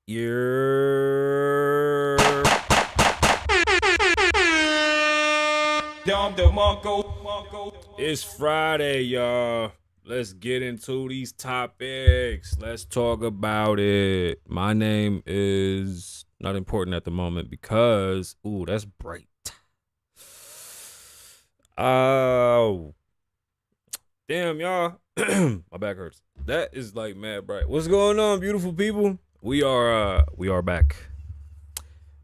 You're It's Friday, y'all. Let's get into these topics. Let's talk about it. My name is not important at the moment because, ooh, that's bright. Oh, damn, y'all. My back hurts. That is like mad bright. What's going on, beautiful people? We are back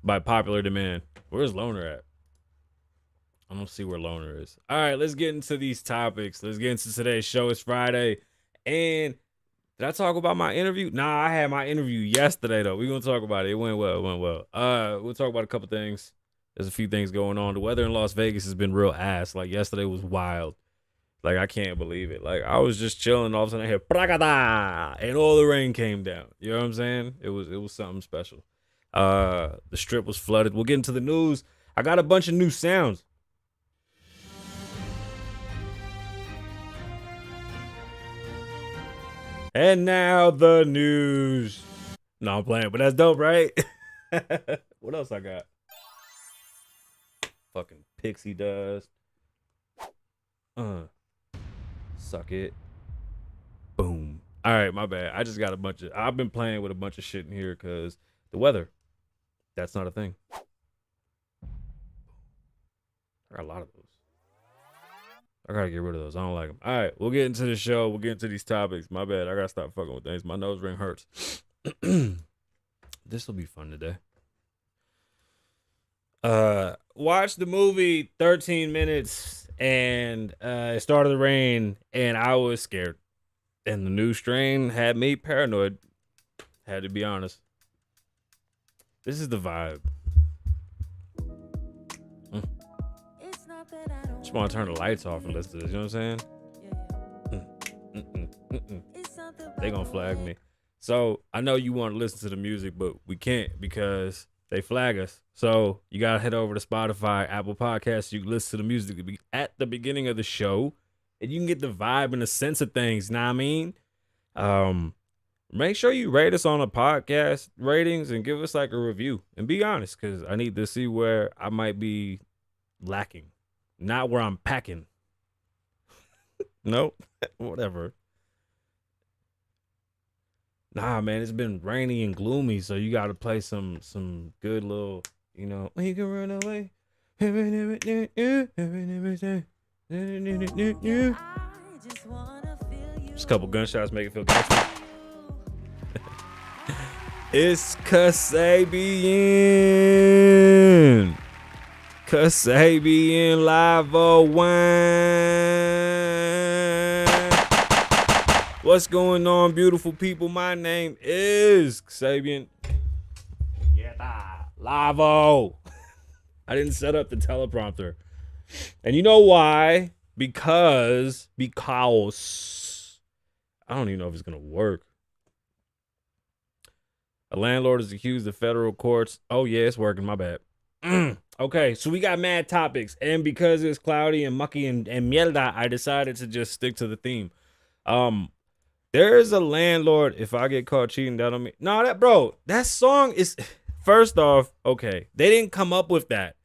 by popular demand. Where's Loner at? I don't see where Loner is. All right, let's get into these topics. Let's get into today's show. It's Friday. And did I talk about my interview? Nah, I had my interview yesterday, though. We're going to talk about it. It went well. We'll talk about a couple things. There's a few things going on. The weather in Las Vegas has been real ass. Like, yesterday was wild. Like, I can't believe it. Like, I was just chilling. All of a sudden, I hear, Pragada! And all the rain came down. You know what I'm saying? It was something special. The strip was flooded. We'll get into the news. I got a bunch of new sounds. And now the news. No, I'm playing, but that's dope, right? What else I got? Fucking pixie dust. Suck it. Boom. All right, my bad. I just got I've been playing with a bunch of shit in here because the weather, that's not a thing. I got a lot of those. I gotta get rid of those. I don't like them. All right, we'll get into the show. We'll get into these topics. My bad. I gotta stop fucking with things. My nose ring hurts. This will be fun today. watched the movie 13 minutes and it started to rain and I was scared. And the new strain had me paranoid. Had to be honest. This is the vibe. Just want to turn the lights off and listen to this. You know what I'm saying? They gonna flag me. So I know you want to listen to the music, but we can't because they flag us. So you gotta head over to Spotify, Apple Podcasts. You can listen to the music at the beginning of the show, and you can get the vibe and the sense of things. Know what I mean? Make sure you rate us on a podcast ratings and give us like a review. And be honest, because I need to see where I might be lacking, not where I'm packing. Nope, whatever. Nah, man, it's been rainy and gloomy, so you got to play some good little, you know. When you can run away. Just a couple gunshots make it feel comfortable. It's Kasabian Lavoe Wine. What's going on, beautiful people? My name is Kasabian Lavoe. I didn't set up the teleprompter. And you know why? Because I don't even know if it's going to work. A landlord is accused of federal courts. Oh, yeah, it's working. My bad. Okay, so we got mad topics. And because it's cloudy and mucky and mierda, I decided to just stick to the theme. There's a landlord. If I get caught cheating, that on me. No, that song is, first off, okay, they didn't come up with that.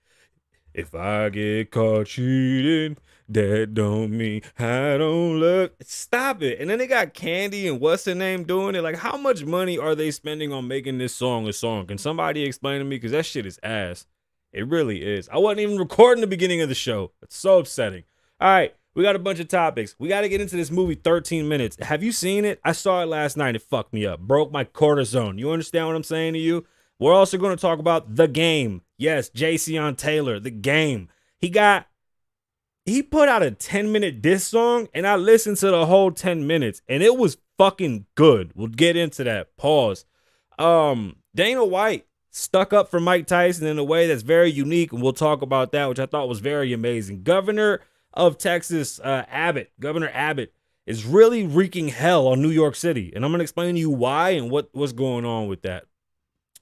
If I get caught cheating, that don't mean I don't love. Stop it. And then they got Candy and what's her name doing it. Like, how much money are they spending on making this song a song? Can somebody explain to me? Because that shit is ass. It really is. I wasn't even recording the beginning of the show. It's so upsetting. All right, we got a bunch of topics. We got to get into this movie 13 minutes. Have you seen it? I saw it last night. It fucked me up. Broke my cortisone. You understand what I'm saying to you? We're also going to talk about The Game. Yes, Jason Taylor, The Game. He put out a 10-minute diss song, and I listened to the whole 10 minutes, and it was fucking good. We'll get into that. Pause. Dana White stuck up for Mike Tyson in a way that's very unique, and we'll talk about that, which I thought was very amazing. Governor of Texas, Governor Abbott, is really wreaking hell on New York City, and I'm going to explain to you why and what's going on with that.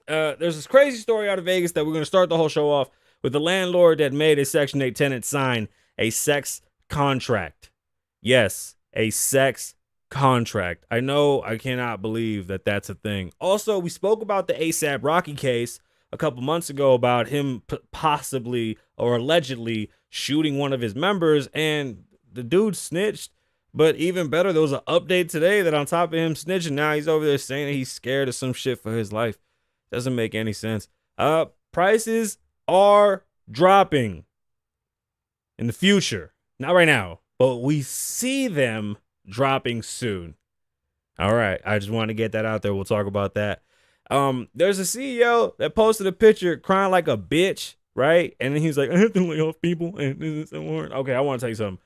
There's this crazy story out of Vegas that we're going to start the whole show off with the landlord that made a Section 8 tenant sign a sex contract. Yes, a sex contract. I know, I cannot believe that that's a thing. Also, we spoke about the ASAP Rocky case a couple months ago about him possibly or allegedly shooting one of his members, and the dude snitched. But even better, there was an update today that on top of him snitching, now he's over there saying that he's scared of some shit for his life. Doesn't make any sense. Prices are dropping in the future. Not right now, but we see them dropping soon. All right, I just want to get that out there. We'll talk about that. There's a CEO that posted a picture crying like a bitch, right? And then he's like, I have to lay off people. And this is so hard. Okay, I want to tell you something.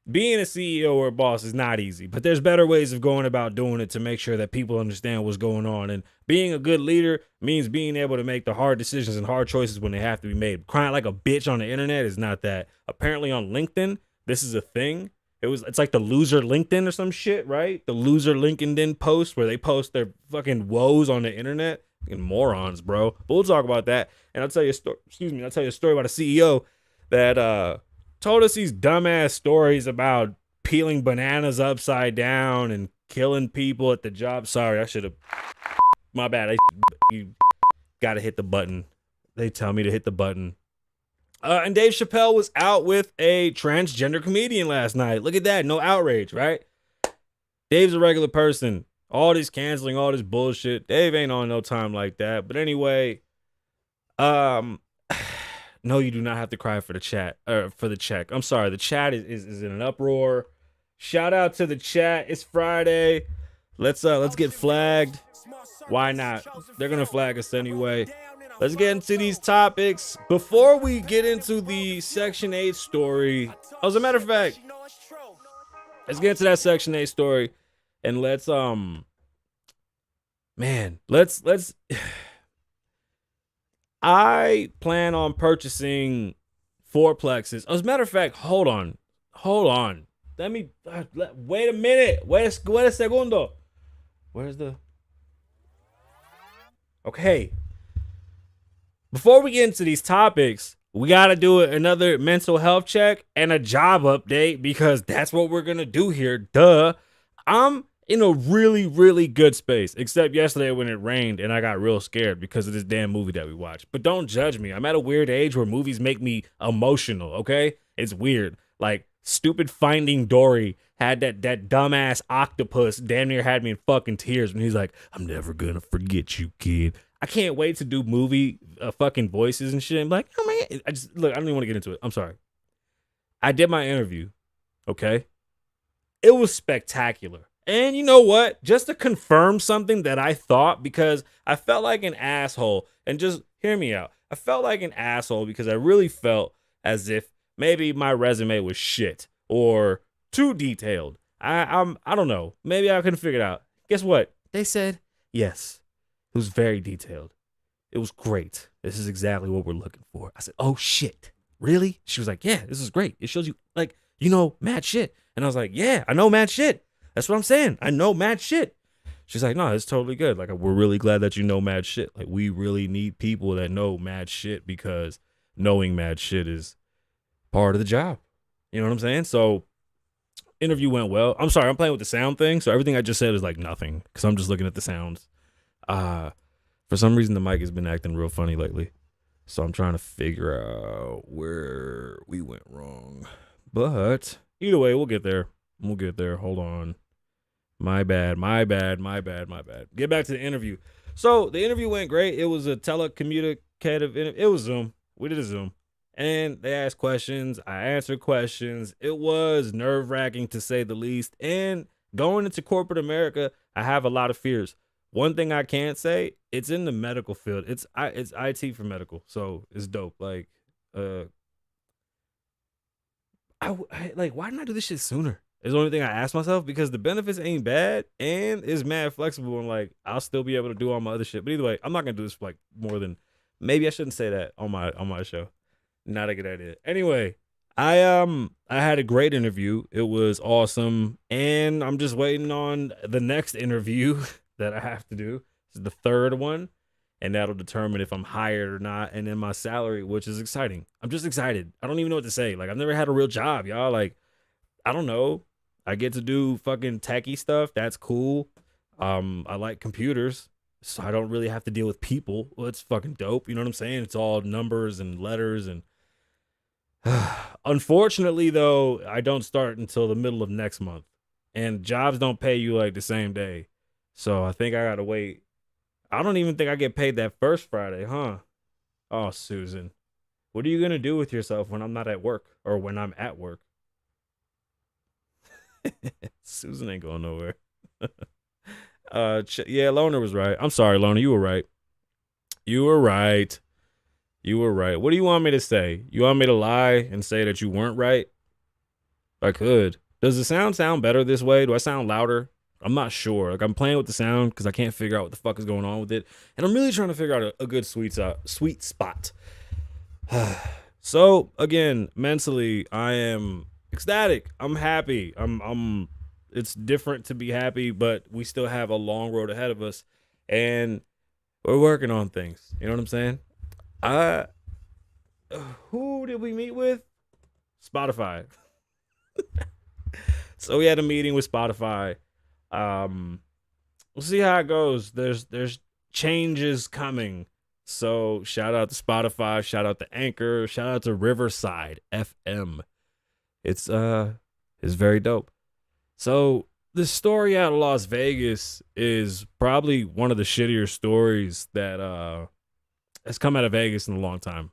Being a CEO or a boss is not easy, but there's better ways of going about doing it to make sure that people understand what's going on. And being a good leader means being able to make the hard decisions and hard choices when they have to be made. Crying like a bitch on the internet is not that. Apparently on LinkedIn, this is a thing. It's like the loser LinkedIn or some shit, right? The loser LinkedIn post where they post their fucking woes on the internet. Fucking morons, bro. But we'll talk about that. And I'll tell you a story. I'll tell you a story about a CEO that told us these dumbass stories about peeling bananas upside down and killing people at the job. Sorry, I should have. My bad. You got to hit the button. They tell me to hit the button. And Dave Chappelle was out with a transgender comedian last night. Look at that. No outrage, right? Dave's a regular person. All this canceling, all this bullshit. Dave ain't on no time like that. But anyway, no, you do not have to cry for the chat or for the check. I'm sorry. The chat is in an uproar. Shout out to the chat. It's Friday. Let's get flagged. Why not? They're gonna flag us anyway. let's get into these topics. Before we get into the Section 8 story, as a matter of fact, let's get into that Section 8 story and let's I plan on purchasing fourplexes. As a matter of fact, hold on. Let me wait a minute. Wait a segundo. Where's the? Okay. Before we get into these topics, we got to do another mental health check and a job update because that's what we're going to do here. Duh. I'm in a really, really good space, except yesterday when it rained and I got real scared because of this damn movie that we watched. But don't judge me. I'm at a weird age where movies make me emotional, okay? It's weird. Like, stupid Finding Dory had that dumbass octopus damn near had me in fucking tears when he's like, I'm never gonna forget you, kid. I can't wait to do movie fucking voices and shit. I'm like, oh man, I don't even want to get into it. I'm sorry. I did my interview, okay? It was spectacular. And you know what? Just to confirm something that I thought, because I felt like an asshole, and just hear me out. I felt like an asshole because I really felt as if maybe my resume was shit or too detailed. I don't know. Maybe I couldn't figure it out. Guess what? They said yes. It was very detailed. It was great. This is exactly what we're looking for. I said, oh shit, really? She was like, yeah, this is great. It shows you like, you know, mad shit. And I was like, yeah, I know mad shit. That's what I'm saying. I know mad shit. She's like, no, it's totally good. Like, we're really glad that you know mad shit. Like, we really need people that know mad shit because knowing mad shit is part of the job. You know what I'm saying? So, interview went well. I'm sorry, I'm playing with the sound thing. So, everything I just said is like nothing because I'm just looking at the sounds. For some reason, the mic has been acting real funny lately. So, I'm trying to figure out where we went wrong. But either way, we'll get there. Hold on. My bad. Get back to the interview. So the interview went great. It was a telecommunicative interview. It was Zoom. We did a Zoom. And they asked questions. I answered questions. It was nerve-wracking to say the least. And going into corporate America, I have a lot of fears. One thing I can't say, it's in the medical field. It's IT for medical. So it's dope. Like, like, why didn't I do this shit sooner? Is the only thing I ask myself, because the benefits ain't bad and it's mad flexible and like I'll still be able to do all my other shit. But either way, I'm not gonna do this for like more than, maybe I shouldn't say that on my show. Not a good idea. Anyway, I had a great interview. It was awesome, and I'm just waiting on the next interview that I have to do. This is the third one, and that'll determine if I'm hired or not, and then my salary, which is exciting. I'm just excited. I don't even know what to say. Like, I've never had a real job, y'all. Like, I don't know. I get to do fucking techie stuff. That's cool. I like computers, so I don't really have to deal with people. Well, it's fucking dope. You know what I'm saying? It's all numbers and letters. And unfortunately, though, I don't start until the middle of next month. And jobs don't pay you like the same day. So I think I got to wait. I don't even think I get paid that first Friday, huh? Oh, Susan. What are you going to do with yourself when I'm not at work or when I'm at work? Susan ain't going nowhere. Yeah, Loner was right. I'm sorry, Loner. You were right. What do you want me to say? You want me to lie and say that you weren't right? I could. Does the sound better this way? Do I sound louder? I'm not sure. Like, I'm playing with the sound because I can't figure out what the fuck is going on with it. And I'm really trying to figure out a good sweet spot. So, again, mentally, I am ecstatic. I'm happy. It's different to be happy, but we still have a long road ahead of us, and we're working on things. You know what I'm saying? Who did we meet with? Spotify. So we had a meeting with Spotify. We'll see how it goes. There's changes coming. So shout out to Spotify, shout out to Anchor, shout out to Riverside FM. It's very dope. So the story out of Las Vegas is probably one of the shittier stories that has come out of Vegas in a long time.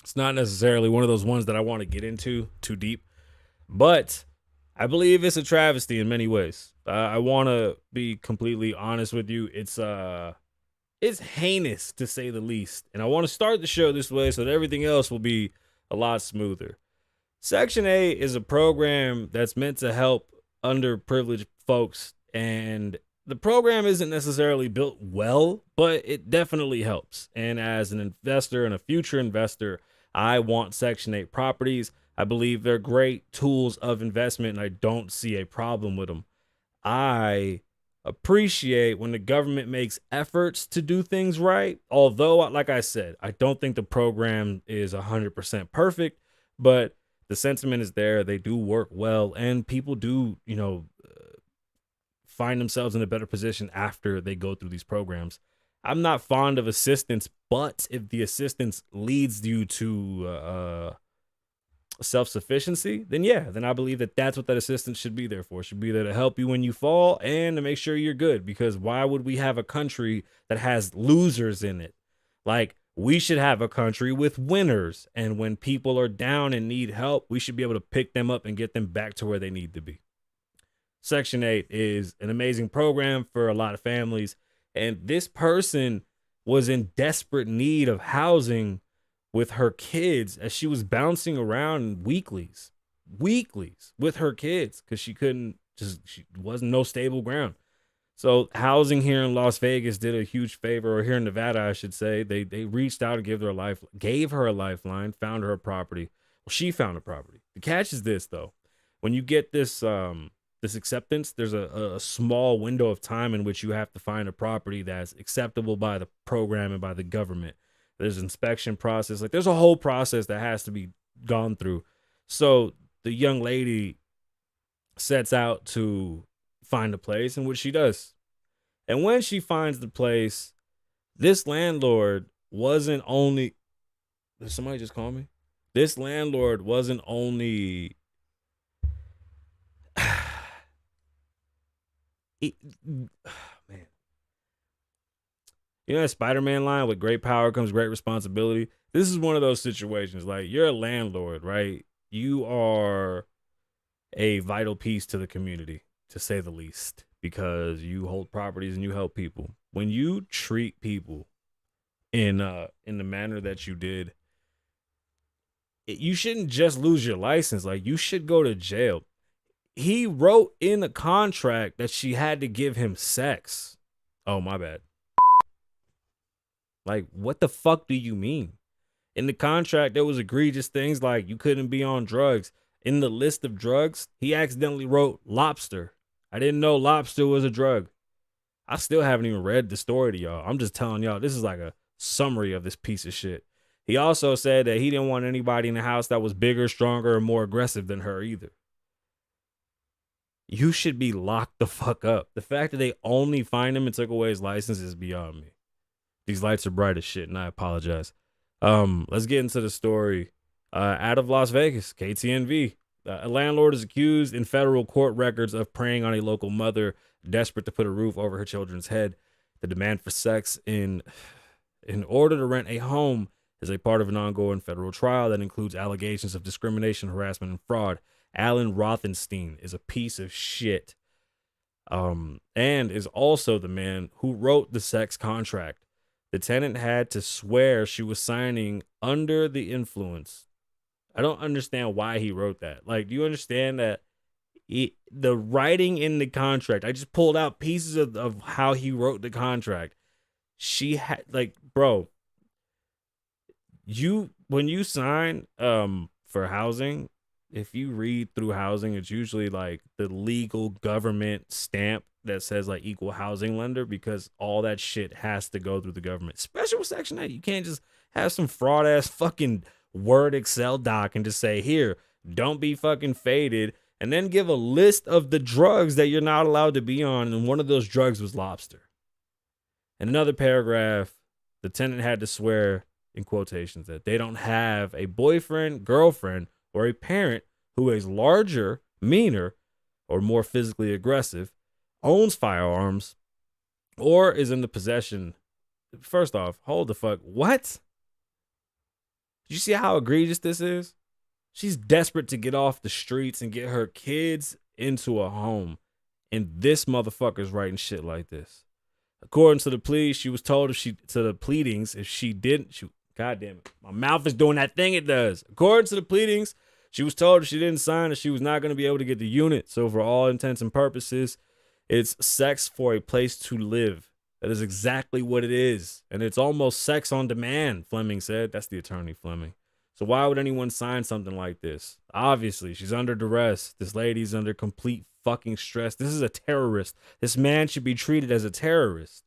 It's not necessarily one of those ones that I want to get into too deep, but I believe it's a travesty in many ways. I want to be completely honest with you. It's It's heinous, to say the least. And I want to start the show this way so that everything else will be a lot smoother. Section 8 is a program that's meant to help underprivileged folks, and the program isn't necessarily built well, but it definitely helps. And as an investor and a future investor, I want Section 8 properties. I believe they're great tools of investment, and I don't see a problem with them. I appreciate when the government makes efforts to do things right. Although, like I said, I don't think the program is 100% perfect, but the sentiment is there. They do work well, and people do, find themselves in a better position after they go through these programs. I'm not fond of assistance, but if the assistance leads you to self-sufficiency, then I believe that that's what that assistance should be there for. It should be there to help you when you fall and to make sure you're good, because why would we have a country that has losers in it? Like, we should have a country with winners, and when people are down and need help, we should be able to pick them up and get them back to where they need to be. Section 8 is an amazing program for a lot of families, and this person was in desperate need of housing with her kids as she was bouncing around weeklies with her kids because she wasn't no stable ground. So housing here in Las Vegas did a huge favor, or here in Nevada, I should say. They reached out and gave her a lifeline, found her a property. Well, she found a property. The catch is this, though. When you get this acceptance, there's a small window of time in which you have to find a property that's acceptable by the program and by the government. There's an inspection process. Like, there's a whole process that has to be gone through. So the young lady sets out to find a place, in which she does. And when she finds the place, this landlord wasn't only... Did somebody just call me? This landlord wasn't only... Man. You know that Spider-Man line, with great power comes great responsibility? This is one of those situations. Like, you're a landlord, right? You are a vital piece to the community, to say the least, because you hold properties and you help people. When you treat people in the manner that you did, you shouldn't just lose your license. Like, you should go to jail. He wrote in the contract that she had to give him sex. Oh, my bad. Like, what the fuck do you mean? In the contract, there was egregious things like you couldn't be on drugs. In the list of drugs, he accidentally wrote lobster. I didn't know lobster was a drug. I still haven't even read the story to y'all. I'm just telling y'all, this is like a summary of this piece of shit. He also said that he didn't want anybody in the house that was bigger, stronger, or more aggressive than her either. You should be locked the fuck up. The fact that they only find him and took away his license is beyond me. These lights are bright as shit, and I apologize. Let's get into the story. Out of Las Vegas, KTNV. A landlord is accused in federal court records of preying on a local mother desperate to put a roof over her children's head. The demand for sex in order to rent a home is a part of an ongoing federal trial that includes allegations of discrimination, harassment, and fraud. Alan Rothenstein is a piece of shit, and is also the man who wrote the sex contract. The tenant had to swear she was signing under the influence. I don't understand why he wrote that. Like, do you understand that the writing in the contract? I just pulled out pieces of how he wrote the contract. She had, like, bro, when you sign for housing, if you read through housing, it's usually like the legal government stamp that says like equal housing lender, because all that shit has to go through the government, especially with Section 8. You can't just have some fraud ass fucking Word Excel doc and just say, here, don't be fucking faded, and then give a list of the drugs that you're not allowed to be on. And one of those drugs was lobster. In another paragraph, the tenant had to swear, in quotations, that they don't have a boyfriend, girlfriend, or a parent who is larger, meaner, or more physically aggressive, owns firearms, or is in the possession. First off, hold the fuck. What? You see how egregious this is? She's desperate to get off the streets and get her kids into a home. And this motherfucker's writing shit like this. According to the plea, she was told if she didn't, God damn it, my mouth is doing that thing it does. According to the pleadings, she was told if she didn't sign that she was not going to be able to get the unit. So for all intents and purposes, it's sex for a place to live. That is exactly what it is. And it's almost sex on demand, Fleming said. That's the attorney, Fleming. So why would anyone sign something like this? Obviously, she's under duress. This lady's under complete fucking stress. This is a terrorist. This man should be treated as a terrorist.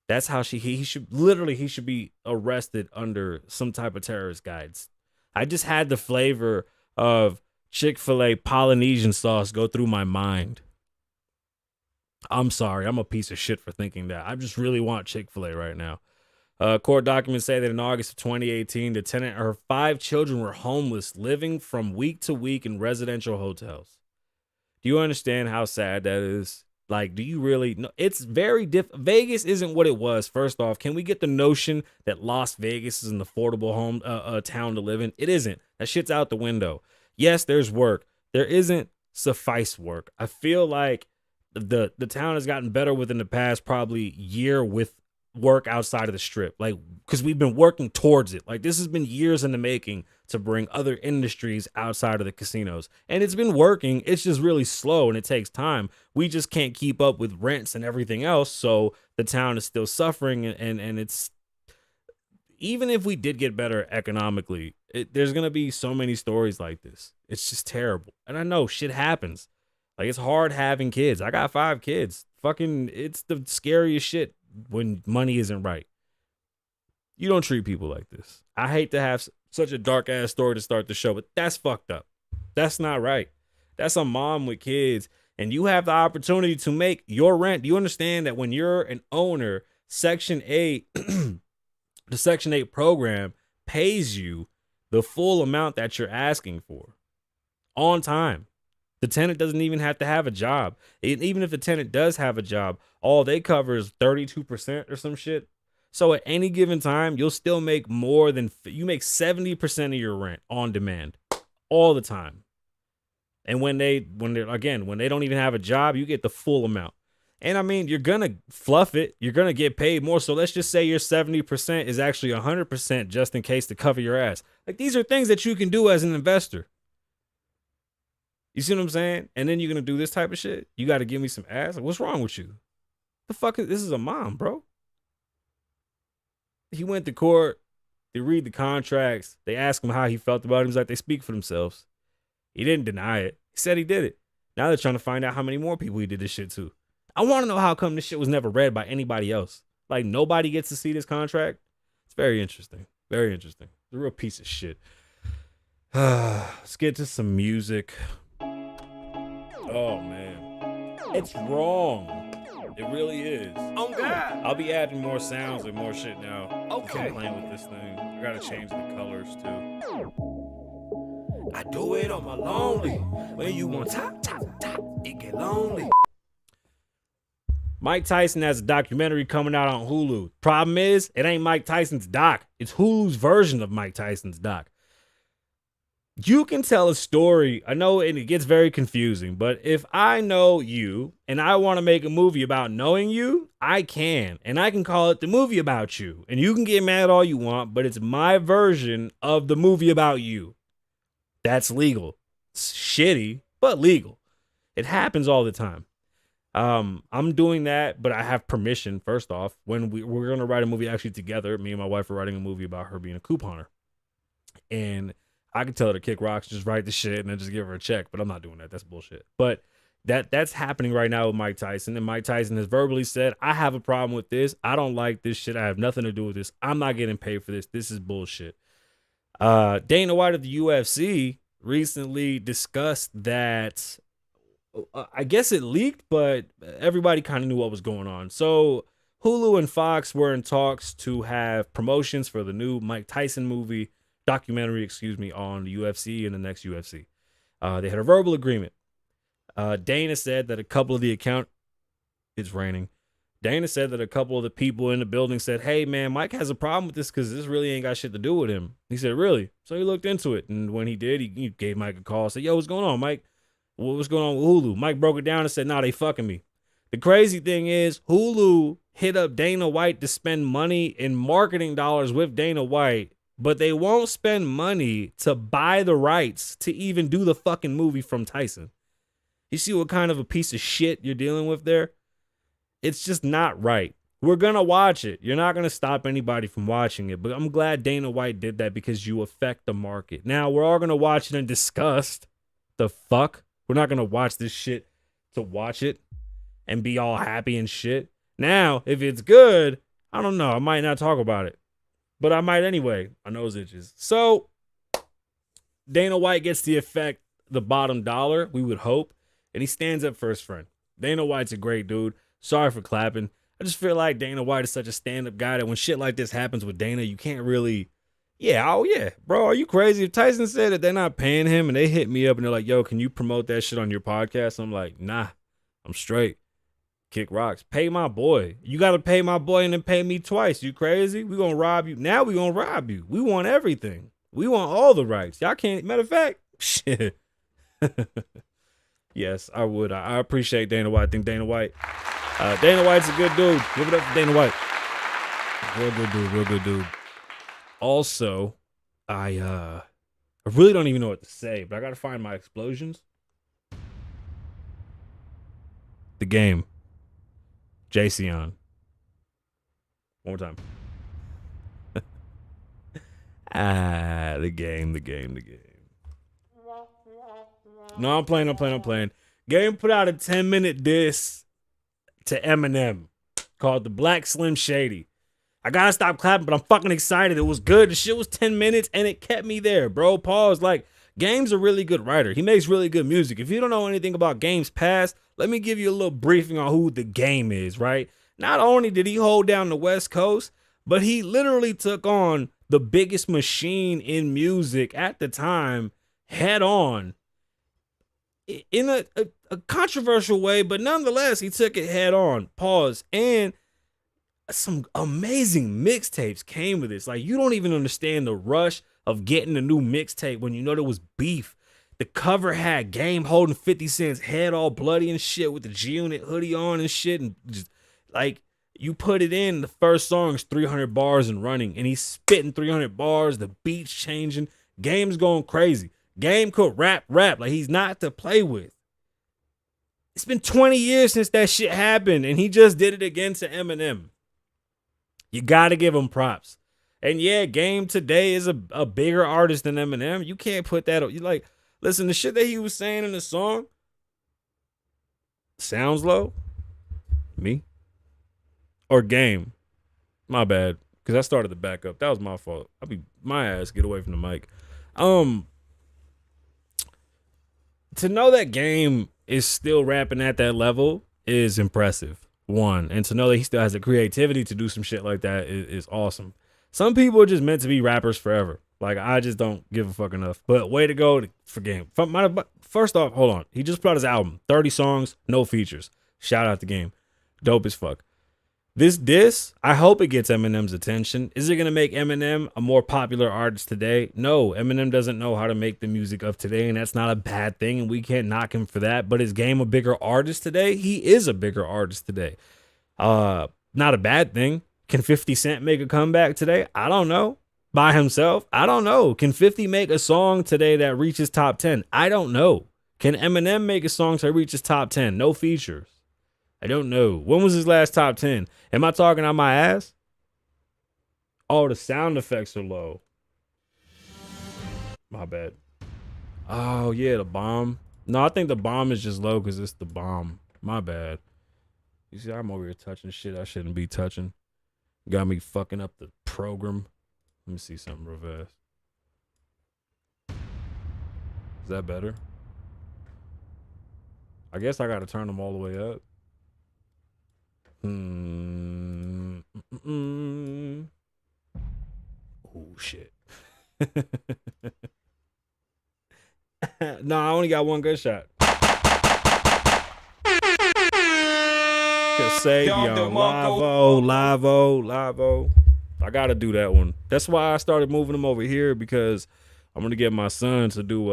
That's how he should be arrested under some type of terrorist guides. I just had the flavor of Chick-fil-A Polynesian sauce go through my mind. I'm sorry. I'm a piece of shit for thinking that. I just really want Chick-fil-A right now. Court documents say that in August of 2018, the tenant and her 5 children were homeless, living from week to week in residential hotels. Do you understand how sad that is? Like, do you really know? It's very Vegas isn't what it was. First off, can we get the notion that Las Vegas is an affordable town to live in? It isn't. That shit's out the window. Yes, there's work. There isn't suffice work. I feel like the town has gotten better within the past probably year with work outside of the strip, like, because we've been working towards it. Like, this has been years in the making to bring other industries outside of the casinos, and it's been working. It's just really slow and it takes time. We just can't keep up with rents and everything else, so the town is still suffering. And it's, even if we did get better economically, there's gonna be so many stories like this. It's just terrible. And I know shit happens. Like, it's hard having kids. I got 5 kids. Fucking, it's the scariest shit when money isn't right. You don't treat people like this. I hate to have such a dark ass story to start the show, but that's fucked up. That's not right. That's a mom with kids, and you have the opportunity to make your rent. Do you understand that when you're an owner, Section 8, the Section 8 program pays you the full amount that you're asking for on time? The tenant doesn't even have to have a job. Even if the tenant does have a job, all they cover is 32% or some shit. So at any given time, you'll still make more than, you make 70% of your rent on demand all the time. And when they don't even have a job, you get the full amount. And I mean, you're going to fluff it. You're going to get paid more. So let's just say your 70% is actually 100% just in case to cover your ass. Like, these are things that you can do as an investor. You see what I'm saying? And then you're going to do this type of shit? You got to give me some ass? Like, what's wrong with you? The fuck is this? Is a mom, bro. He went to court. They read the contracts. They asked him how he felt about it. He was like, they speak for themselves. He didn't deny it. He said he did it. Now they're trying to find out how many more people he did this shit to. I want to know how come this shit was never read by anybody else. Like, nobody gets to see this contract. It's very interesting. Very interesting. It's a real piece of shit. Let's get to some music. Oh, man. It's wrong. It really is. Oh, God. I'll be adding more sounds and more shit now. Okay. I'm playing with this thing. I gotta change the colors, too. I do it on my lonely. When you want top, it get lonely. Mike Tyson has a documentary coming out on Hulu. Problem is, it ain't Mike Tyson's doc. It's Hulu's version of Mike Tyson's doc. You can tell a story. I know, and it gets very confusing, but if I know you and I want to make a movie about knowing you, I can. And I can call it The Movie About You. And you can get mad all you want, but it's my version of the movie about you. That's legal. It's shitty, but legal. It happens all the time. I'm doing that, but I have permission, first off. When we're going to write a movie actually together, me and my wife are writing a movie about her being a couponer. And I can tell her to kick rocks, just write the shit, and then just give her a check. But I'm not doing that. That's bullshit. But that's happening right now with Mike Tyson. And Mike Tyson has verbally said, I have a problem with this. I don't like this shit. I have nothing to do with this. I'm not getting paid for this. This is bullshit. Dana White of the UFC recently discussed that, I guess it leaked, but everybody kind of knew what was going on. So Hulu and Fox were in talks to have promotions for the new Mike Tyson documentary, on the UFC and the next UFC. They had a verbal agreement. Dana said that a couple of the it's raining. Dana said that a couple of the people in the building said, hey man, Mike has a problem with this because this really ain't got shit to do with him. He said, really? So he looked into it. And when he did, he gave Mike a call, said, yo, what's going on, Mike? What's going on with Hulu? Mike broke it down and said, nah, they fucking me. The crazy thing is Hulu hit up Dana White to spend money in marketing dollars with Dana White, but they won't spend money to buy the rights to even do the fucking movie from Tyson. You see what kind of a piece of shit you're dealing with there? It's just not right. We're going to watch it. You're not going to stop anybody from watching it, but I'm glad Dana White did that because you affect the market. Now, we're all going to watch it and discuss the fuck. We're not going to watch this shit to watch it and be all happy and shit. Now, if it's good, I don't know. I might not talk about it, but I might anyway. My nose itches. So, Dana White gets the effect, the bottom dollar, we would hope, and he stands up for his friend. Dana White's a great dude. Sorry for clapping. I just feel like Dana White is such a stand-up guy that when shit like this happens with Dana, you can't really, bro, are you crazy? If Tyson said that they're not paying him and they hit me up and they're like, yo, can you promote that shit on your podcast? I'm like, nah, I'm straight. Kick rocks. Pay my boy. You got to pay my boy and then pay me twice. You crazy? We going to rob you. Now we going to rob you. We want everything. We want all the rights. Y'all can't, matter of fact, shit. Yes, I would. I appreciate Dana White. I think Dana White's a good dude. Give it up for Dana White. Real good dude. Also, I really don't even know what to say, but I got to find my explosions. The game. Jayceon. One more time. The game. No, I'm playing. Game put out a 10-minute diss to Eminem called The Black Slim Shady. I gotta stop clapping, but I'm fucking excited. It was good. The shit was 10 minutes and it kept me there, bro. Pause. Like, Game's a really good writer. He makes really good music. If you don't know anything about Game's past, let me give you a little briefing on who the Game is, right? Not only did he hold down the West Coast, but he literally took on the biggest machine in music at the time head on in a controversial way, but nonetheless, he took it head on. Pause. And some amazing mixtapes came with this. Like, you don't even understand the rush of getting a new mixtape when you know there was beef. The cover had Game holding 50 Cent's head all bloody and shit with the G-Unit hoodie on and shit. And just, like, you put it in, the first song's 300 bars and running. And he's spitting 300 bars. The beat's changing. Game's going crazy. Game could rap. Like, he's not to play with. It's been 20 years since that shit happened, and he just did it again to Eminem. You got to give him props. And yeah, Game today is a bigger artist than Eminem. You can't put that up. You like, listen, the shit that he was saying in the song sounds low. Me? Or Game. My bad. Because I started the backup. That was my fault. I'll be my ass. Get away from the mic. To know that Game is still rapping at that level is impressive. One. And to know that he still has the creativity to do some shit like that is awesome. Some people are just meant to be rappers forever. Like, I just don't give a fuck enough. But way to go for Game. First off, hold on. He just put out his album. 30 songs, no features. Shout out to Game. Dope as fuck. This diss, I hope it gets Eminem's attention. Is it going to make Eminem a more popular artist today? No, Eminem doesn't know how to make the music of today, and that's not a bad thing, and we can't knock him for that. But is Game a bigger artist today? He is a bigger artist today. Not a bad thing. Can 50 Cent make a comeback today? I don't know. By himself? I don't know. Can 50 make a song today that reaches top 10? I don't know. Can Eminem make a song that reaches top 10? No features. I don't know. When was his last top 10? Am I talking on my ass? Oh, the sound effects are low. My bad. Oh, yeah, the bomb. No, I think the bomb is just low because it's the bomb. My bad. You see, I'm over here touching shit I shouldn't be touching. Got me fucking up the program. Let me see something real fast. Is that better? I guess I got to turn them all the way up. Oh, shit. No, I only got one good shot. Kasabian Lavoe. I gotta do that one. That's why I started moving them over here, because I'm gonna get my son to do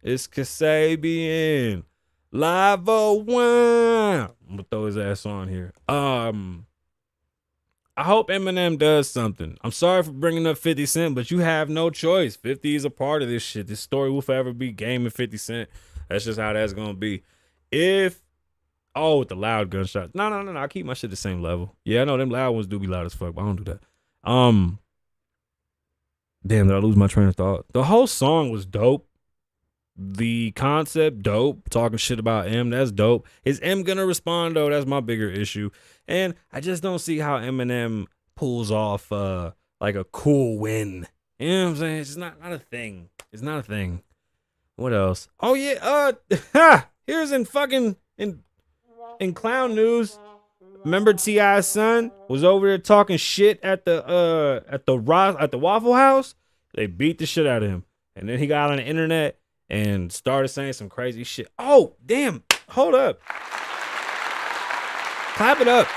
it's Kasabian Lavoe one. I'm gonna throw his ass on here. I hope Eminem does something. I'm sorry for bringing up 50 Cent, but you have no choice. 50 is a part of this shit. This story will forever be Game and 50 Cent. That's just how that's gonna be. With the loud gunshots. No. I keep my shit the same level. Yeah, I know them loud ones do be loud as fuck, but I don't do that. Damn, did I lose my train of thought? The whole song was dope. The concept, dope. Talking shit about M, that's dope. Is M gonna respond though? That's my bigger issue. And I just don't see how Eminem pulls off like a cool win. You know what I'm saying? It's just not a thing. It's not a thing. What else? Oh yeah, here's in clown news. Remember T.I.'s son was over there talking shit at the Waffle House? They beat the shit out of him. And then he got on the internet and started saying some crazy shit. Oh, damn. Hold up. Clap it up.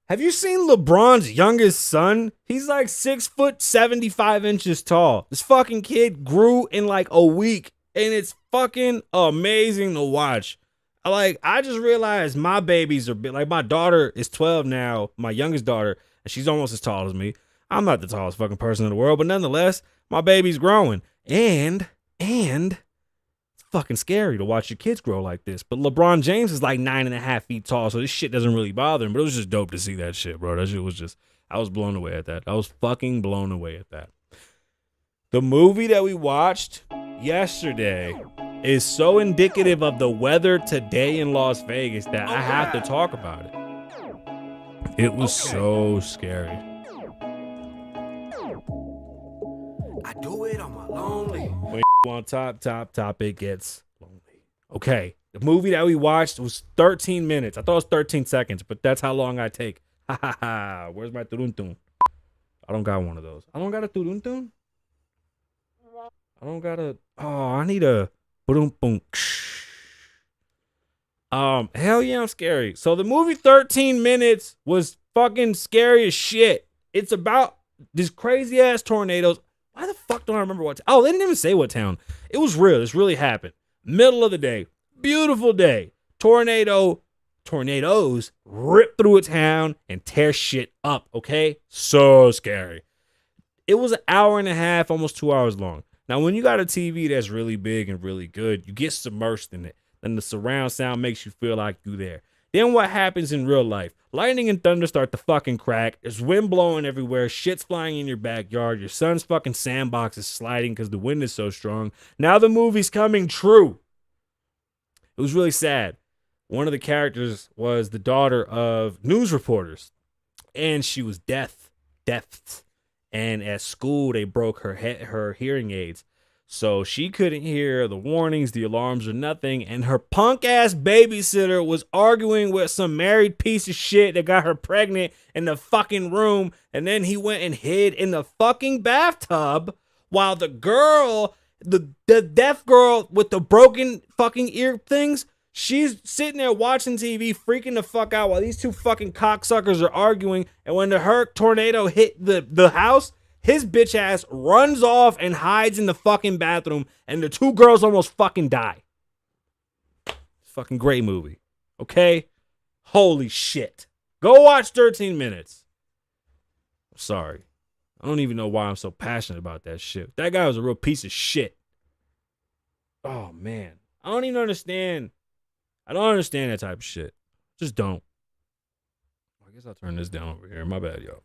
Have you seen LeBron's youngest son? He's like 6'75" tall. This fucking kid grew in like a week, and it's fucking amazing to watch. I just realized my babies are big. Like, my daughter is 12 now, my youngest daughter, and she's almost as tall as me. I'm not the tallest fucking person in the world, but nonetheless, my baby's growing. And it's fucking scary to watch your kids grow like this. But LeBron James is like 9.5 feet tall, so this shit doesn't really bother him. But it was just dope to see that shit, bro. That shit was just, I was blown away at that. I was fucking blown away at that. The movie that we watched yesterday is so indicative of the weather today in Las Vegas that I have to talk about it. It was so scary. I do it on my lonely. When you on top, it gets lonely. Okay, the movie that we watched was 13 minutes. I thought it was 13 seconds, but that's how long I take. Ha ha ha. Where's my turuntun? I don't got one of those. I don't got a turuntun? I don't got a... Oh, I need a... Boom, boom. Hell yeah, I'm scary. So the movie 13 minutes was fucking scary as shit. It's about these crazy ass tornadoes. Why the fuck don't I remember what? They didn't even say what town. It was real. This really happened. Middle of the day, beautiful day. Tornadoes rip through a town and tear shit up. Okay, so scary. It was an hour and a half, almost 2 hours long. Now, when you got a TV that's really big and really good, you get submersed in it. Then the surround sound makes you feel like you're there. Then what happens in real life? Lightning and thunder start to fucking crack. There's wind blowing everywhere. Shit's flying in your backyard. Your son's fucking sandbox is sliding because the wind is so strong. Now the movie's coming true. It was really sad. One of the characters was the daughter of news reporters. And she was deaf. And at school, they broke her hearing aids. So she couldn't hear the warnings, the alarms, or nothing. And her punk-ass babysitter was arguing with some married piece of shit that got her pregnant in the fucking room. And then he went and hid in the fucking bathtub while the girl, the deaf girl with the broken fucking ear things, she's sitting there watching TV, freaking the fuck out while these two fucking cocksuckers are arguing. And when the tornado hit the house, his bitch ass runs off and hides in the fucking bathroom. And the two girls almost fucking die. Fucking great movie. Okay? Holy shit. Go watch 13 minutes. I'm sorry. I don't even know why I'm so passionate about that shit. That guy was a real piece of shit. Oh, man. I don't even understand. I don't understand that type of shit. Just don't. I guess I'll turn this down over here. My bad, y'all.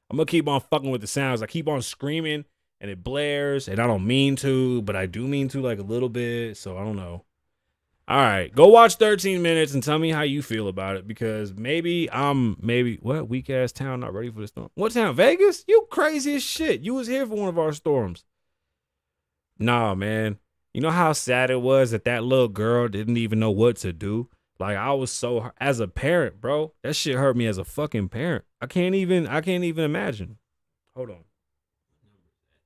I'm going to keep on fucking with the sounds. I keep on screaming and it blares and I don't mean to, but I do mean to like a little bit. So I don't know. All right. Go watch 13 minutes and tell me how you feel about it because maybe what? Weak ass town not ready for the storm. What town? Vegas? You crazy as shit. You was here for one of our storms. Nah, man. You know how sad it was that little girl didn't even know what to do? Like, I was so, as a parent, bro, that shit hurt me as a fucking parent. I can't even imagine. Hold on.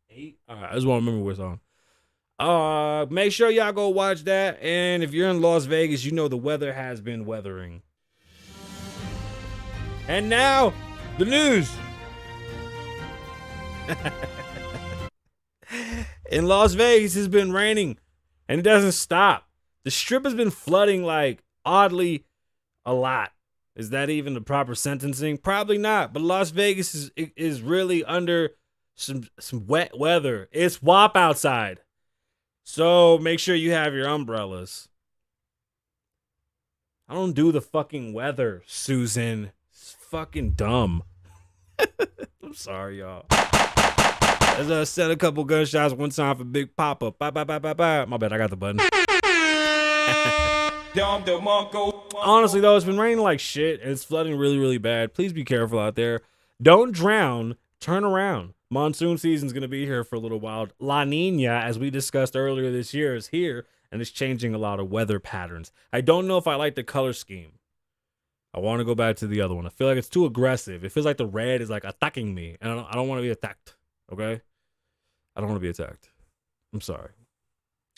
8? All right, I just want to remember what's on. Make sure y'all go watch that. And if you're in Las Vegas, you know the weather has been weathering. And now, the news. In Las Vegas, it's been raining, and it doesn't stop. The strip has been flooding like oddly a lot. Is that even the proper sentencing? Probably not. But Las Vegas is really under some wet weather. It's WAP outside. So make sure you have your umbrellas. I don't do the fucking weather, Susan. It's fucking dumb. I'm sorry, y'all. As I said, a couple gunshots one time for Big Papa. Bye, bye, bye, bye, bye. My bad, I got the button. Honestly, though, it's been raining like shit, and it's flooding really, really bad. Please be careful out there. Don't drown. Turn around. Monsoon season's going to be here for a little while. La Nina, as we discussed earlier this year, is here, and it's changing a lot of weather patterns. I don't know if I like the color scheme. I want to go back to the other one. I feel like it's too aggressive. It feels like the red is like attacking me, and I don't want to be attacked, okay? I don't want to be attacked. I'm sorry.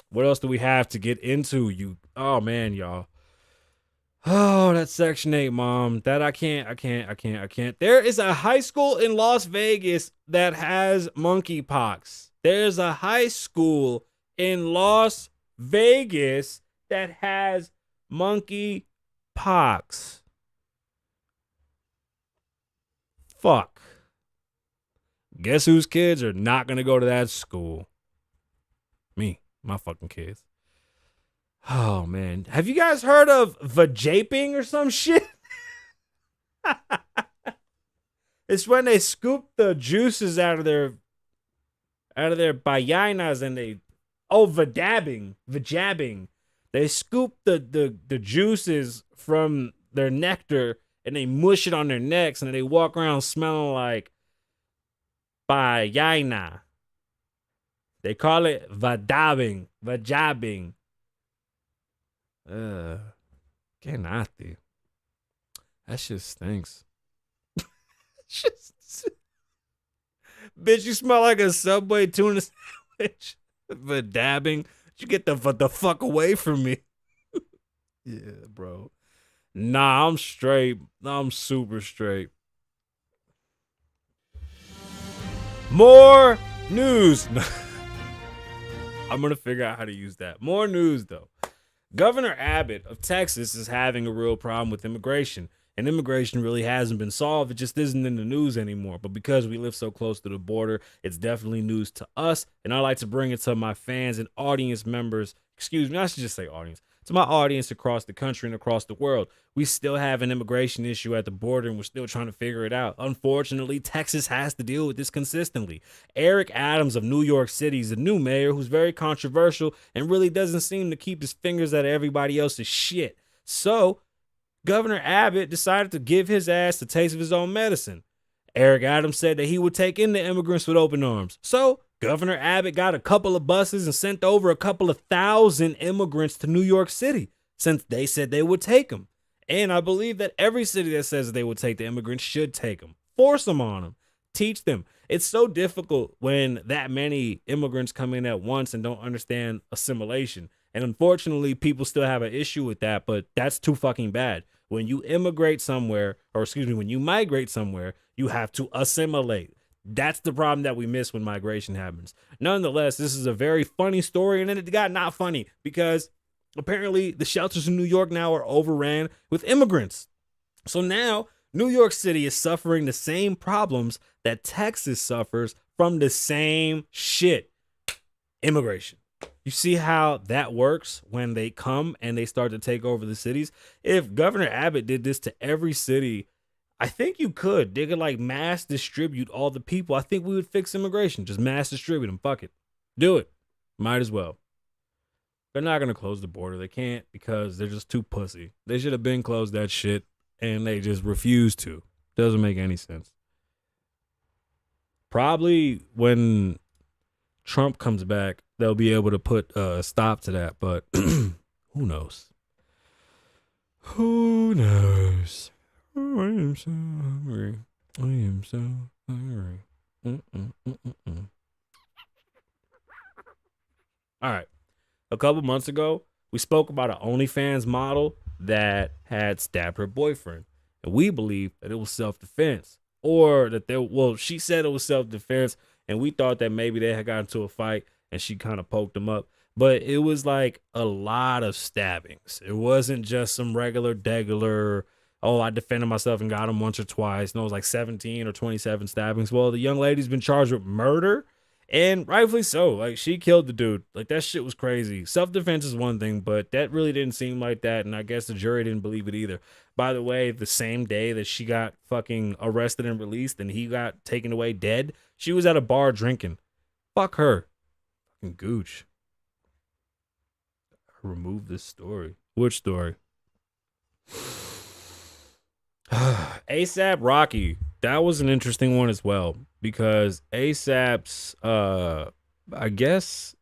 What else do we have to get into? Oh man, y'all. Oh, that's Section 8, Mom. That I can't. There is a high school in Las Vegas that has monkeypox. There's a high school in Las Vegas that has monkeypox. Fuck. Guess whose kids are not going to go to that school? Me. My fucking kids. Oh, man. Have you guys heard of vajaping or some shit? It's when they scoop the juices out of their vaginas and they... Oh, vajabbing. They scoop the juices from their nectar and they mush it on their necks and they walk around smelling like vagina. They call it vajabbing. Que nasty. That shit stinks. Bitch, you smell like a Subway tuna sandwich. Vajabbing. You get the fuck away from me. Yeah, bro. Nah, I'm straight. I'm super straight. More news. I'm going to figure out how to use that. More news, though. Governor Abbott of Texas is having a real problem with immigration. And immigration really hasn't been solved. It just isn't in the news anymore. But because we live so close to the border, it's definitely news to us. And I like to bring it to my fans and audience members. Excuse me, I should just say audience. To my audience across the country and across the world. We still have an immigration issue at the border and we're still trying to figure it out. Unfortunately, Texas has to deal with this consistently. Eric Adams of New York City is a new mayor who's very controversial and really doesn't seem to keep his fingers out of everybody else's shit. So, Governor Abbott decided to give his ass the taste of his own medicine. Eric Adams said that he would take in the immigrants with open arms. So, Governor Abbott got a couple of buses and sent over a couple of thousand immigrants to New York City since they said they would take them. And I believe that every city that says they would take the immigrants should take them. Force them on them. Teach them. It's so difficult when that many immigrants come in at once and don't understand assimilation. And unfortunately, people still have an issue with that, but that's too fucking bad. When you immigrate somewhere, when you migrate somewhere, you have to assimilate. That's the problem that we miss when migration happens. Nonetheless, this is a very funny story, and then it got not funny because apparently the shelters in New York now are overran with immigrants. So now New York City is suffering the same problems that Texas suffers from the same shit. Immigration. You see how that works when they come and they start to take over the cities? If Governor Abbott did this to every city, I think you could. They could like mass distribute all the people. I think we would fix immigration. Just mass distribute them. Fuck it. Do it. Might as well. They're not going to close the border. They can't because they're just too pussy. They should have been closed that shit and they just refuse to. Doesn't make any sense. Probably when Trump comes back, they'll be able to put a stop to that. But who knows? Who knows? Oh, I am so hungry. I am so hungry. All right. A couple months ago, we spoke about an OnlyFans model that had stabbed her boyfriend. And we believe that it was self-defense. Or that she said it was self-defense. And we thought that maybe they had gotten into a fight and she kind of poked him up. But it was like a lot of stabbings. It wasn't just some regular Oh, I defended myself and got him once or twice. No, it was like 17 or 27 stabbings. Well, the young lady's been charged with murder, and rightfully so. Like, she killed the dude. Like, that shit was crazy. Self-defense is one thing, but that really didn't seem like that, and I guess the jury didn't believe it either. By the way, the same day that she got fucking arrested and released and he got taken away dead, she was at a bar drinking. Fuck her. Fucking gooch. Remove this story. Which story? ASAP Rocky. That was an interesting one as well, because ASAP's I guess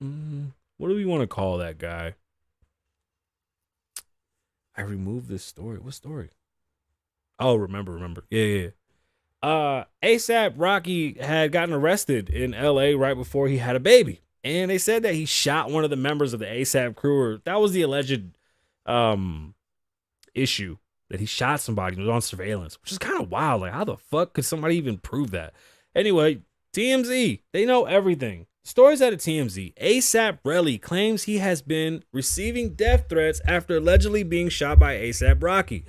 what do we want to call that guy? I removed this story. What story? Oh, remember. Yeah. ASAP Rocky had gotten arrested in LA right before he had a baby. And they said that he shot one of the members of the ASAP crew, or that was the alleged issue, that he shot somebody who was on surveillance, which is kind of wild. Like, how the fuck could somebody even prove that? Anyway, TMZ, they know everything. Stories out of TMZ. ASAP Relly claims he has been receiving death threats after allegedly being shot by ASAP Rocky.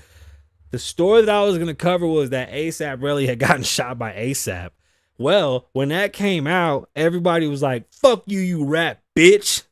The story that I was going to cover was that ASAP Relly had gotten shot by ASAP. Well, when that came out, everybody was like, fuck you, you rat bitch.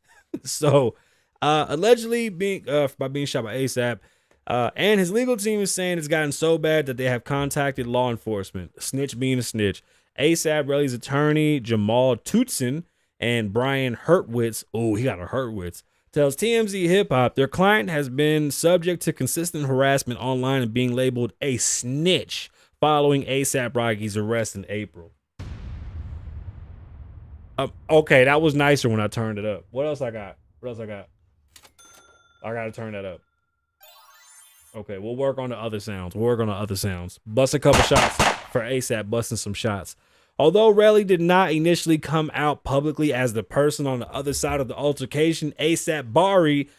So, allegedly by being shot by ASAP, and his legal team is saying it's gotten so bad that they have contacted law enforcement. A snitch being a snitch. ASAP Relly's attorney, Jamal Tootson, and Brian Hurtwitz, oh, he got a Hurtwitz, tells TMZ Hip Hop their client has been subject to consistent harassment online and being labeled a snitch following ASAP Rocky's arrest in April. Okay, that was nicer when I turned it up. What else I got? I gotta turn that up. Okay, we'll work on the other sounds. Bust a couple shots for ASAP, busting some shots. Although Relly did not initially come out publicly as the person on the other side of the altercation, ASAP Bari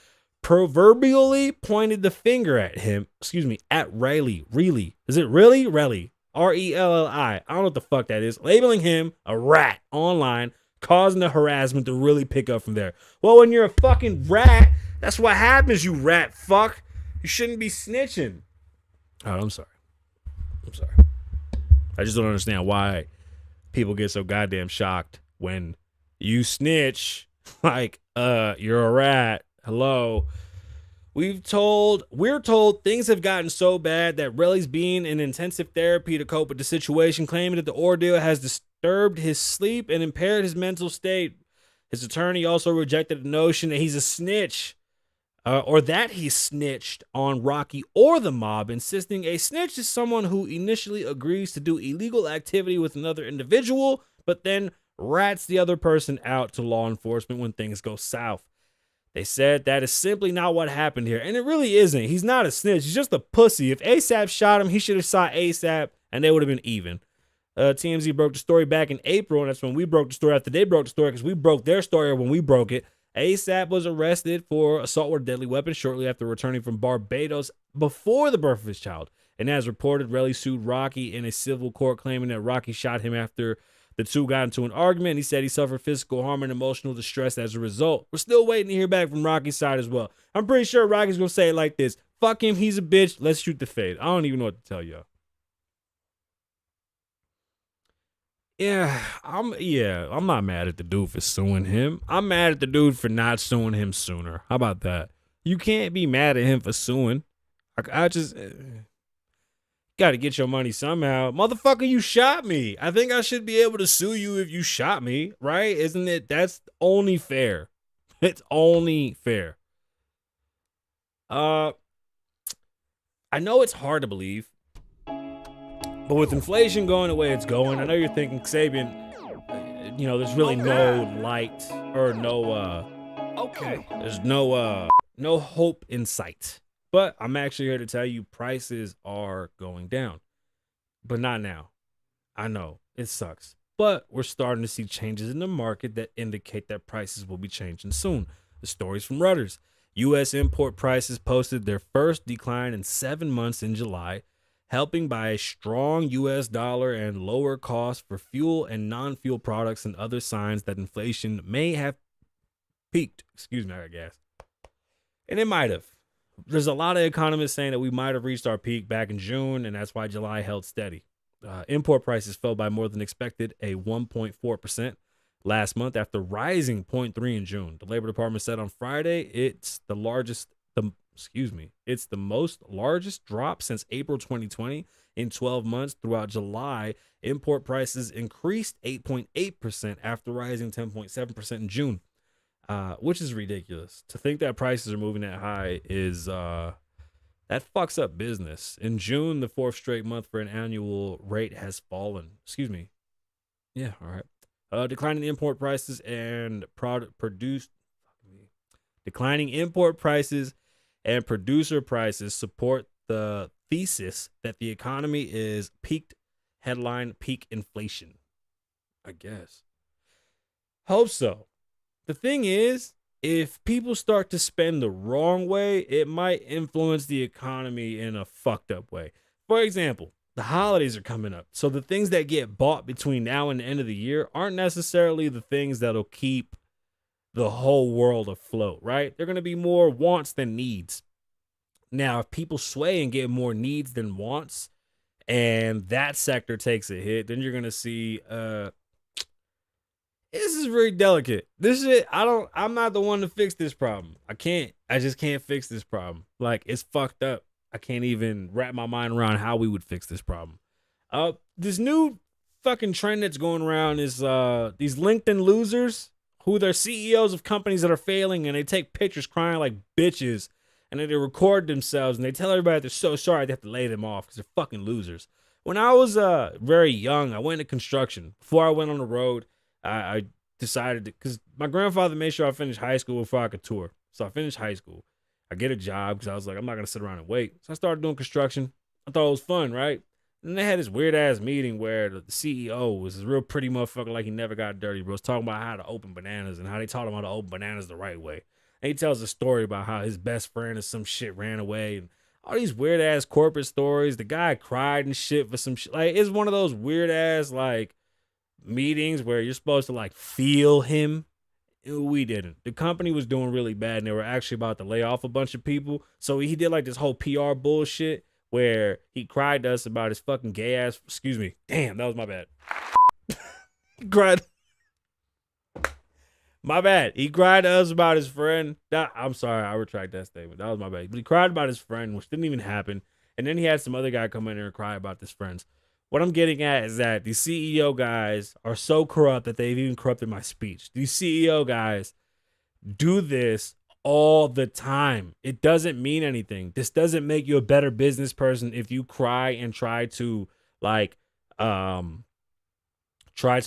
proverbially pointed the finger at him. At Relly. Really? Is it really? Relly. Relli. I don't know what the fuck that is. Labeling him a rat online, causing the harassment to really pick up from there. Well, when you're a fucking rat, that's what happens, you rat fuck. You shouldn't be snitching. Oh, I'm sorry. I just don't understand why people get so goddamn shocked when you snitch. Like, you're a rat. Hello. We're told things have gotten so bad that Relly's being in intensive therapy to cope with the situation, claiming that the ordeal has disturbed his sleep and impaired his mental state. His attorney also rejected the notion that he's a snitch, or that he snitched on Rocky or the mob, insisting a snitch is someone who initially agrees to do illegal activity with another individual, but then rats the other person out to law enforcement when things go south. They said that is simply not what happened here, and it really isn't. He's not a snitch. He's just a pussy. If ASAP shot him, he should have shot ASAP, and they would have been even. TMZ broke the story back in April, and that's when we broke the story after they broke the story, because we broke their story when we broke it. ASAP was arrested for assault with a deadly weapon shortly after returning from Barbados before the birth of his child. And as reported, Relly sued Rocky in a civil court, claiming that Rocky shot him after the two got into an argument. He said he suffered physical harm and emotional distress as a result. We're still waiting to hear back from Rocky's side as well. I'm pretty sure Rocky's going to say it like this. Fuck him, he's a bitch. Let's shoot the fade. I don't even know what to tell y'all. I'm not mad at the dude for suing him. I'm mad at the dude for not suing him sooner. How about that? You can't be mad at him for suing. I just got to get your money somehow. Motherfucker, you shot me. I think I should be able to sue you if you shot me, right? Isn't it? That's only fair. It's only fair. I know it's hard to believe, but with inflation going the way it's going, I know you're thinking, Kasabian, there's really no light or there's no hope in sight. But I'm actually here to tell you prices are going down, but not now. I know it sucks, but we're starting to see changes in the market that indicate that prices will be changing soon. The story's from Reuters. U.S. import prices posted their first decline in 7 months in July, helping by a strong U.S. dollar and lower costs for fuel and non-fuel products and other signs that inflation may have peaked. Excuse me, I got gas. And it might have. There's a lot of economists saying that we might have reached our peak back in June, and that's why July held steady. Import prices fell by more than expected, a 1.4% last month after rising 0.3 in June. The Labor Department said on Friday it's the most largest drop since April 2020 in 12 months. Throughout July, import prices increased 8.8% after rising 10.7% in June, which is ridiculous. To think that prices are moving that high is that fucks up business. In June, the fourth straight month for an annual rate has fallen. Excuse me. Yeah, all right. Declining import prices and declining import prices and producer prices support the thesis that the economy is peak inflation. I guess. Hope so. The thing is, if people start to spend the wrong way, it might influence the economy in a fucked up way. For example, the holidays are coming up. So the things that get bought between now and the end of the year aren't necessarily the things that'll keep the whole world afloat, right? They're going to be more wants than needs. Now, if people sway and get more needs than wants, and that sector takes a hit, then you're going to see this is very delicate. This shit, I'm not the one to fix this problem. I just can't fix this problem. Like, it's fucked up. I can't even wrap my mind around how we would fix this problem. This new fucking trend that's going around is these LinkedIn losers who they're CEOs of companies that are failing, and they take pictures crying like bitches, and then they record themselves and they tell everybody they're so sorry they have to lay them off because they're fucking losers. When I was very young, I went into construction. Before I went on the road, I decided to, because my grandfather made sure I finished high school before I could tour. So I finished high school. I get a job because I was like, I'm not going to sit around and wait. So I started doing construction. I thought it was fun, right? And they had this weird ass meeting where the CEO was this real pretty motherfucker like he never got dirty, bro. Was talking about how to open bananas and how they taught him how to open bananas the right way. And he tells a story about how his best friend or some shit ran away and all these weird ass corporate stories. The guy cried and shit for some shit. Like, it's one of those weird ass like meetings where you're supposed to like feel him. We didn't. The company was doing really bad and they were actually about to lay off a bunch of people. So he did like this whole PR bullshit where he cried to us about his fucking gay ass. Excuse me. Damn, that was my bad. Cried. My bad. He cried to us about his friend. I'm sorry, I retract that statement. That was my bad. But he cried about his friend, which didn't even happen. And then he had some other guy come in there and cry about his friends. What I'm getting at is that these CEO guys are so corrupt that they've even corrupted my speech. These CEO guys do this all the time. It doesn't mean anything. This doesn't make you a better business person if you cry and try to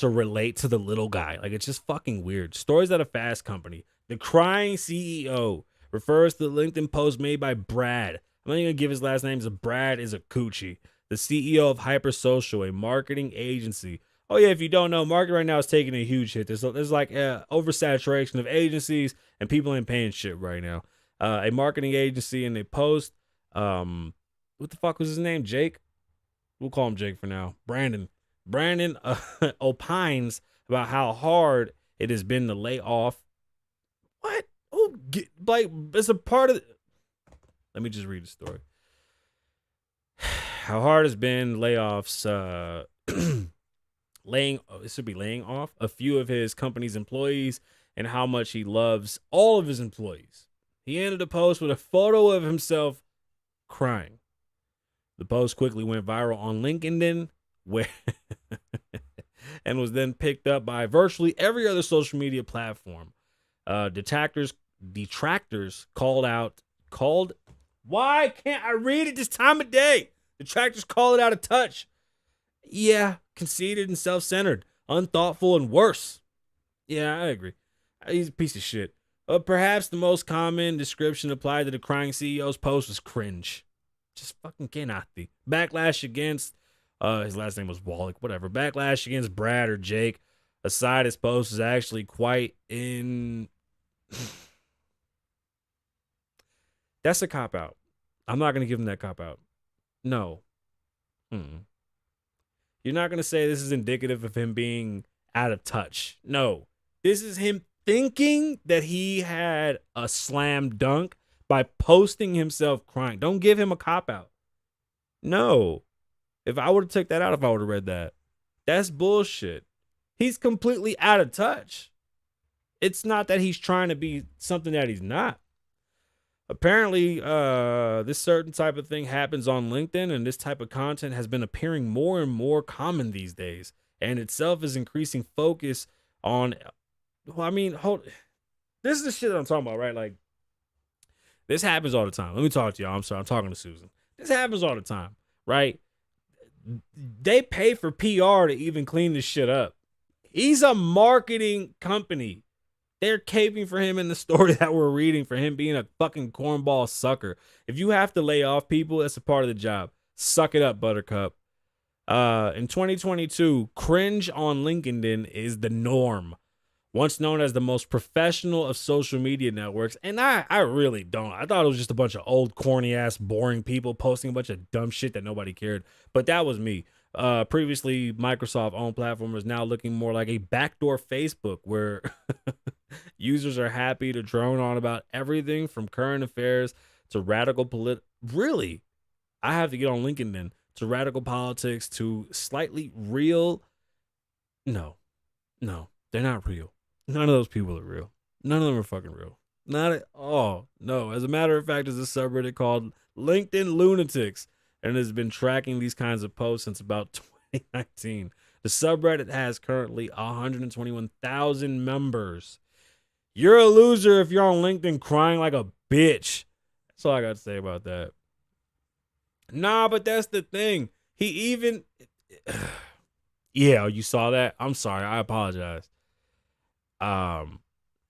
relate to the little guy. Like, it's just fucking weird. Stories at a fast company. The crying CEO refers to the LinkedIn post made by Brad. I'm not even gonna give his last name. Brad is a coochie. The CEO of Hypersocial, a marketing agency. Oh yeah, if you don't know, market right now is taking a huge hit. There's like oversaturation of agencies and people ain't paying shit right now. A marketing agency, and they post, what the fuck was his name? Jake? We'll call him Jake for now. Brandon opines about how hard it has been to lay off. What? Oh, like, it's a part of Let me just read the story. How hard it's been layoffs, laying off a few of his company's employees, and how much he loves all of his employees. He ended the post with a photo of himself crying. The post quickly went viral on LinkedIn, where and was then picked up by virtually every other social media platform. Detractors called. Why can't I read it this time of day? Detractors call it out of touch. Yeah, conceited and self-centered, unthoughtful and worse. Yeah, I agree. He's a piece of shit. Perhaps the most common description applied to the crying CEO's post was cringe. Just fucking cannot be. Backlash against, his last name was Wallach, whatever. Backlash against Brad or Jake, aside his post, is actually quite in... That's a cop-out. I'm not going to give him that cop-out. No. You're not going to say this is indicative of him being out of touch. No. This is him thinking that he had a slam dunk by posting himself crying. Don't give him a cop-out. No. If I would have took that out, if I would have read that, that's bullshit. He's completely out of touch. It's not that he's trying to be something that he's not. Apparently, this certain type of thing happens on LinkedIn, and this type of content has been appearing more and more common these days, and itself is increasing focus on, well, I mean, this is the shit that I'm talking about, right? Like, this happens all the time. Let me talk to y'all. I'm sorry, I'm talking to Susan. This happens all the time, right? They pay for PR to even clean this shit up. He's a marketing company. They're caping for him in the story that we're reading for him being a fucking cornball sucker. If you have to lay off people, that's a part of the job. Suck it up, Buttercup. In 2022, cringe on LinkedIn is the norm. Once known as the most professional of social media networks, and I really don't. I thought it was just a bunch of old, corny-ass, boring people posting a bunch of dumb shit that nobody cared. But that was me. Previously, Microsoft-owned platform is now looking more like a backdoor Facebook, where users are happy to drone on about everything from current affairs to radical Really? I have to get on LinkedIn then. To radical politics, to slightly real. No, they're not real. None of those people are real. None of them are fucking real. Not at all. No. As a matter of fact, there's a subreddit called LinkedIn Lunatics, and has been tracking these kinds of posts since about 2019. The subreddit has currently 121,000 members. You're a loser if you're on LinkedIn crying like a bitch. That's all I got to say about that. Nah, but that's the thing. He even... Yeah, you saw that? I'm sorry. I apologize.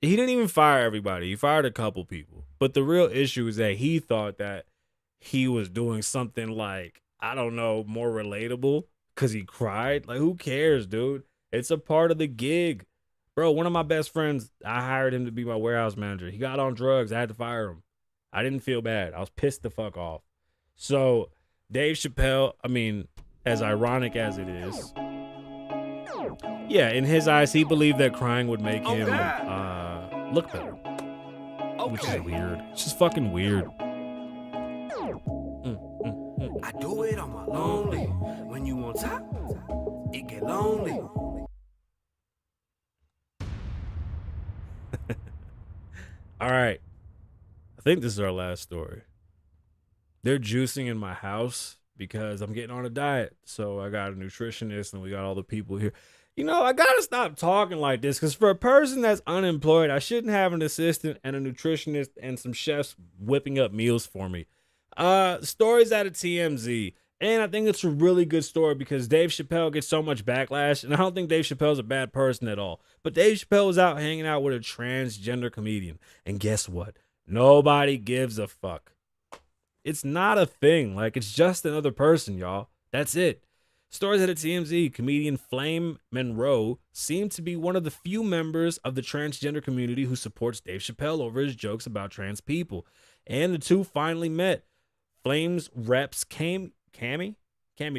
He didn't even fire everybody. He fired a couple people. But the real issue is that he thought that he was doing something like, I don't know, more relatable because he cried. Like, who cares, dude? It's a part of the gig. Bro, one of my best friends, I hired him to be my warehouse manager. He got on drugs. I had to fire him. I didn't feel bad. I was pissed the fuck off. So, Dave Chappelle, I mean, as ironic as it is, yeah, in his eyes, he believed that crying would make him look better. Which is weird. It's just fucking weird. I do it on my lonely. When you on top, it get lonely. All right. I think this is our last story. They're juicing in my house because I'm getting on a diet. So I got a nutritionist and we got all the people here. You know, I gotta stop talking like this because for a person that's unemployed, I shouldn't have an assistant and a nutritionist and some chefs whipping up meals for me. Stories out of TMZ. And I think it's a really good story because Dave Chappelle gets so much backlash. And I don't think Dave Chappelle's a bad person at all. But Dave Chappelle was out hanging out with a transgender comedian. And guess what? Nobody gives a fuck. It's not a thing. Like, it's just another person, y'all. That's it. Stories out of TMZ, comedian Flame Monroe seemed to be one of the few members of the transgender community who supports Dave Chappelle over his jokes about trans people. And the two finally met. Flame's reps Cammy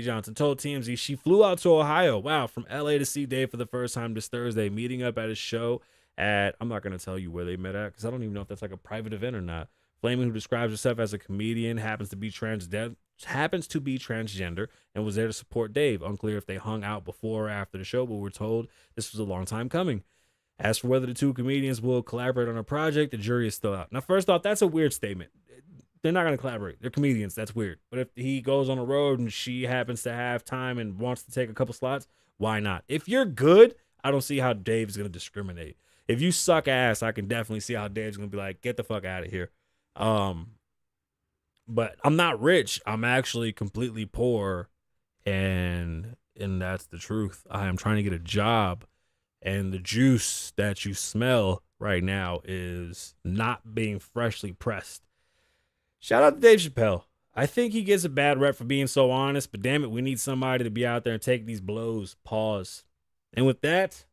Johnson told TMZ she flew out to Ohio, from LA to see Dave for the first time this Thursday, meeting up at his show at, I'm not going to tell you where they met at because I don't even know if that's like a private event or not. Flaming, who describes herself as a comedian, happens to be transgender and was there to support Dave. Unclear if they hung out before or after the show, but we're told this was a long time coming. As for whether the two comedians will collaborate on a project, the jury is still out. Now, first off, that's a weird statement. They're not going to collaborate. They're comedians. That's weird. But if he goes on the road and she happens to have time and wants to take a couple slots, why not? If you're good, I don't see how Dave's going to discriminate. If you suck ass, I can definitely see how Dave's going to be like, get the fuck out of here. But I'm not rich. I'm actually completely poor, and that's the truth. I am trying to get a job, and the juice that you smell right now is not being freshly pressed. Shout out to Dave Chappelle. I think he gets a bad rep for being so honest, but damn it, we need somebody to be out there and take these blows. Pause. And with that,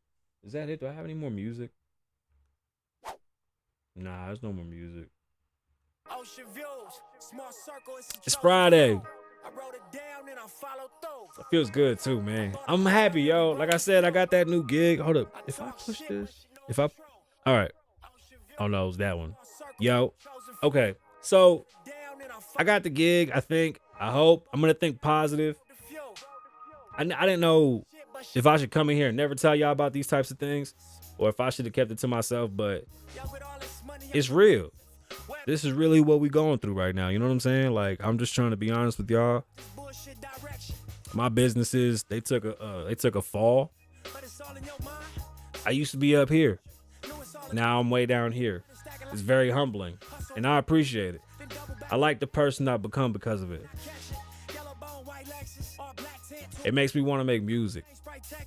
is that it? Do I have any more music? Nah, there's no more music. It's Friday. It feels good too, man. I'm happy, yo. Like I said, I got that new gig. Hold up. If I push this, all right. Oh no, it's that one. Yo, okay. So I got the gig. I think. I hope. I'm gonna think positive. I didn't know if I should come in here and never tell y'all about these types of things, or if I should have kept it to myself. But it's real. This is really what we going through right now. You know what I'm saying? Like, I'm just trying to be honest with y'all. My businesses, they took a fall. I used to be up here. Now I'm way down here. It's very humbling, and I appreciate it. I like the person I've become because of it. It makes me want to make music.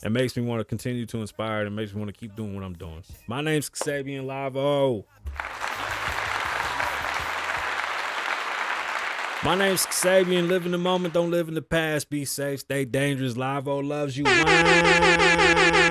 It makes me want to continue to inspire. It makes me want to keep doing what I'm doing. My name's Kasabian Lavoe. My name's Kasabian. Live in the moment, don't live in the past. Be safe, stay dangerous. Lavoe loves you. Wow.